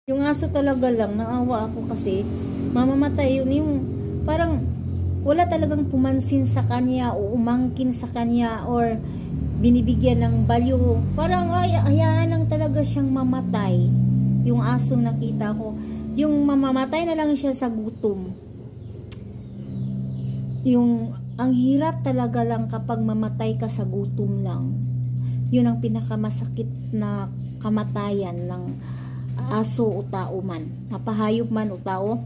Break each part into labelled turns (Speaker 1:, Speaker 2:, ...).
Speaker 1: Yung aso talaga lang, naawa ako kasi mamamatay yun, yung parang wala talagang pumansin sa kanya o umangkin sa kanya or binibigyan ng value. Parang hayaan lang talaga siyang mamatay. Yung asong nakita ko, yung mamamatay na lang siya sa gutom. Yung ang hirap talaga lang kapag mamatay ka sa gutom lang. Yun ang pinakamasakit na kamatayan ng aso o tao man, mapahayop man o tao,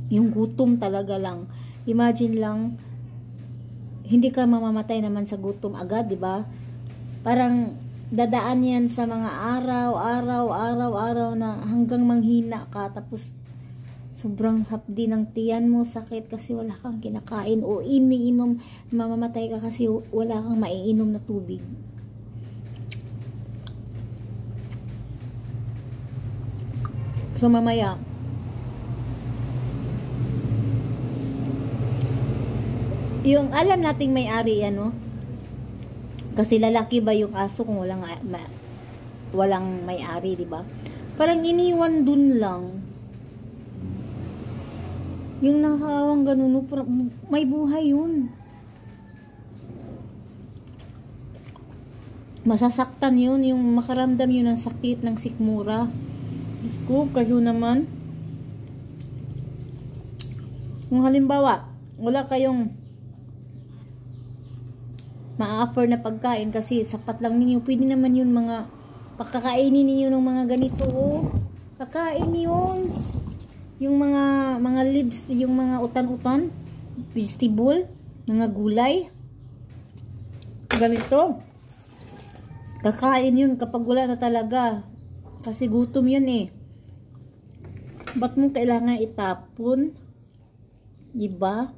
Speaker 1: yung gutom talaga lang. Imagine lang, hindi ka mamamatay naman sa gutom agad, di ba? Parang dadaan yan sa mga araw na hanggang manghina ka, tapos sobrang hapdi ng tiyan mo, sakit kasi wala kang kinakain o iniinom, mamamatay ka kasi wala kang maiinom na tubig. So mamaya yung alam nating may-ari ano, kasi lalaki ba yung aso kung walang may-ari, di ba? Parang iniwan dun lang. Yung nakakawang ganun, may buhay yun. Masasaktan yun, yung makaramdam yun ng sakit, ng sikmura. Diyos ko, kayo naman. Kung halimbawa, wala kayong ma-offer na pagkain kasi sapat lang ninyo, pwede naman yun mga pakakainin niyo ng mga ganito. Kakain yun. Yung mga leaves, yung mga utan-utan, vegetable, mga gulay. Ganito. Kakain yun kapag wala na talaga. Kasi gutom yun eh. Ba't mo kailangan itapon? Diba?